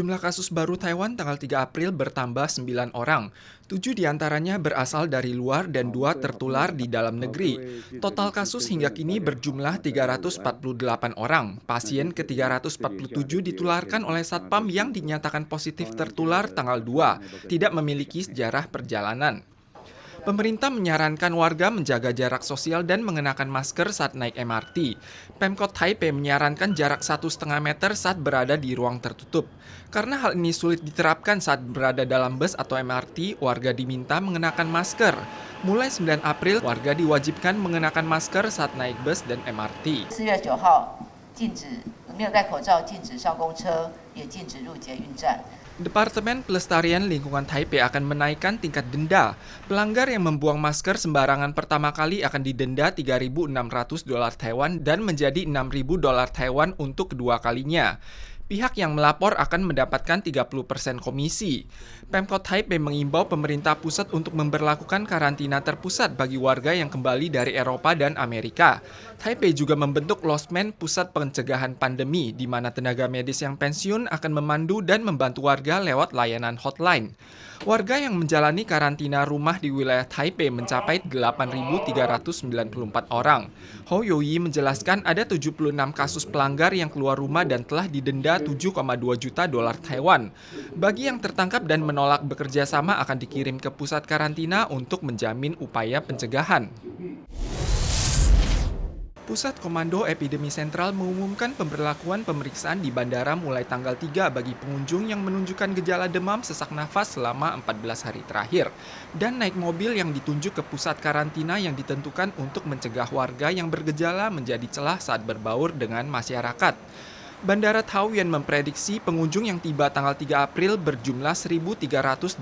Jumlah kasus baru Taiwan tanggal 3 April bertambah 9 orang. 7 diantaranya berasal dari luar dan 2 tertular di dalam negeri. Total kasus hingga kini berjumlah 348 orang. Pasien ke-347 ditularkan oleh Satpam yang dinyatakan positif tertular tanggal 2, tidak memiliki sejarah perjalanan. Pemerintah menyarankan warga menjaga jarak sosial dan mengenakan masker saat naik MRT. Pemkot Taipei menyarankan jarak 1,5 meter saat berada di ruang tertutup. Karena hal ini sulit diterapkan saat berada dalam bus atau MRT, warga diminta mengenakan masker. Mulai 9 April, warga diwajibkan mengenakan masker saat naik bus dan MRT. 4月9号禁止没有戴口罩，禁止上公车，也禁止入捷运站。 Departemen Pelestarian Lingkungan Taipei akan menaikkan tingkat denda. Pelanggar yang membuang masker sembarangan pertama kali akan didenda 3.600 dolar Taiwan dan menjadi 6.000 dolar Taiwan untuk kedua kalinya. Pihak yang melapor akan mendapatkan 30% komisi. Pemkot Taipei mengimbau pemerintah pusat untuk memberlakukan karantina terpusat bagi warga yang kembali dari Eropa dan Amerika. Taipei juga membentuk Losmen Pusat Pencegahan Pandemi, di mana tenaga medis yang pensiun akan memandu dan membantu warga lewat layanan hotline. Warga yang menjalani karantina rumah di wilayah Taipei mencapai 8.394 orang. Hou Youyi menjelaskan ada 76 kasus pelanggar yang keluar rumah dan telah didenda 7,2 juta dolar Taiwan. Bagi yang tertangkap dan menolak bekerja sama akan dikirim ke pusat karantina untuk menjamin upaya pencegahan. Pusat Komando Epidemi Sentral mengumumkan pemberlakuan pemeriksaan di bandara mulai tanggal 3 bagi pengunjung yang menunjukkan gejala demam sesak nafas selama 14 hari terakhir, dan naik mobil yang ditunjuk ke pusat karantina yang ditentukan untuk mencegah warga yang bergejala menjadi celah saat berbaur dengan masyarakat. Bandara Taoyuan memprediksi pengunjung yang tiba tanggal 3 April berjumlah 1.388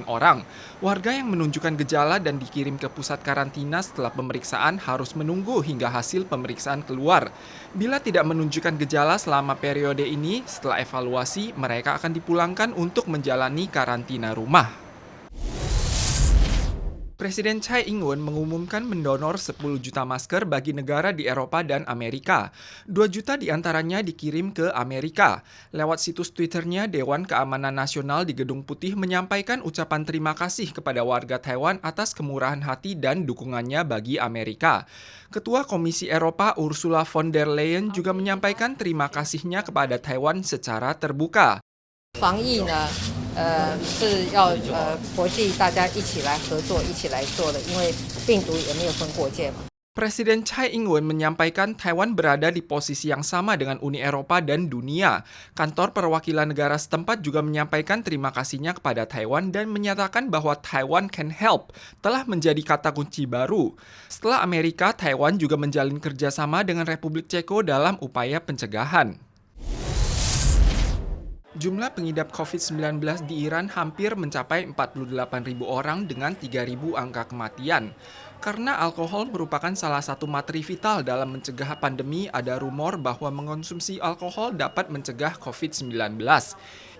orang. Warga yang menunjukkan gejala dan dikirim ke pusat karantina setelah pemeriksaan harus menunggu hingga hasil pemeriksaan keluar. Bila tidak menunjukkan gejala selama periode ini, setelah evaluasi, mereka akan dipulangkan untuk menjalani karantina rumah. Presiden Tsai Ing-wen mengumumkan mendonor 10 juta masker bagi negara di Eropa dan Amerika. 2 juta diantaranya dikirim ke Amerika. Lewat situs Twitternya, Dewan Keamanan Nasional di Gedung Putih menyampaikan ucapan terima kasih kepada warga Taiwan atas kemurahan hati dan dukungannya bagi Amerika. Ketua Komisi Eropa Ursula von der Leyen juga menyampaikan terima kasihnya kepada Taiwan secara terbuka. 防疫呢，是要国际大家一起来合作，一起来做的，因为病毒也没有分国界嘛。 Presiden Tsai Ing-wen menyampaikan Taiwan berada di posisi yang sama dengan Uni Eropa dan dunia. Kantor perwakilan negara setempat juga menyampaikan terima kasihnya kepada Taiwan dan menyatakan bahwa Taiwan can help telah menjadi kata kunci baru. Setelah Amerika, Taiwan juga menjalin kerjasama dengan Republik Ceko dalam upaya pencegahan. Jumlah pengidap COVID-19 di Iran hampir mencapai 48.000 orang dengan 3.000 angka kematian. Karena alkohol merupakan salah satu materi vital dalam mencegah pandemi, ada rumor bahwa mengonsumsi alkohol dapat mencegah COVID-19.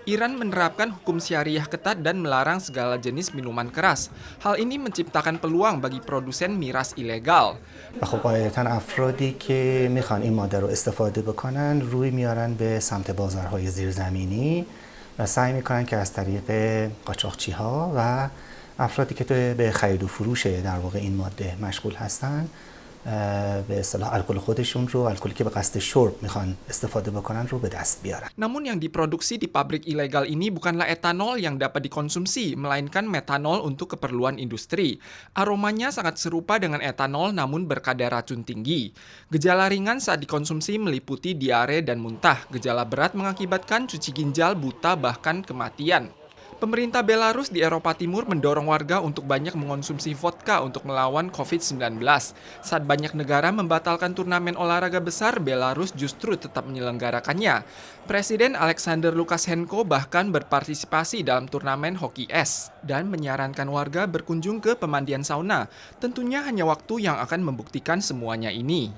Iran menerapkan hukum syariah ketat dan melarang segala jenis minuman keras. Hal ini menciptakan peluang bagi produsen miras ilegal. خب قاعدتاً افرادی که میخوان این ماده رو استفاده بکنن روی میارن به سمت بازارهای زیرزمینی و سعی میکنن که از طریق قاچاقچی‌ها و افرادی که به خرید و فروش در واقع این ماده مشغول هستن به اصطلاح الکل خودشون رو الکلی که به قصد شرب میخوان استفاده بکنن رو به دست بیارن. Namun yang diproduksi di pabrik ilegal ini bukanlah etanol yang dapat dikonsumsi, melainkan metanol untuk keperluan industri. Aromanya sangat serupa dengan etanol namun berkadar racun tinggi. Gejala ringan saat dikonsumsi meliputi diare dan muntah. Gejala berat mengakibatkan cuci ginjal, buta, bahkan kematian. Pemerintah Belarus di Eropa Timur mendorong warga untuk banyak mengonsumsi vodka untuk melawan COVID-19. Saat banyak negara membatalkan turnamen olahraga besar, Belarus justru tetap menyelenggarakannya. Presiden Alexander Lukashenko bahkan berpartisipasi dalam turnamen hoki es dan menyarankan warga berkunjung ke pemandian sauna. Tentunya hanya waktu yang akan membuktikan semuanya ini.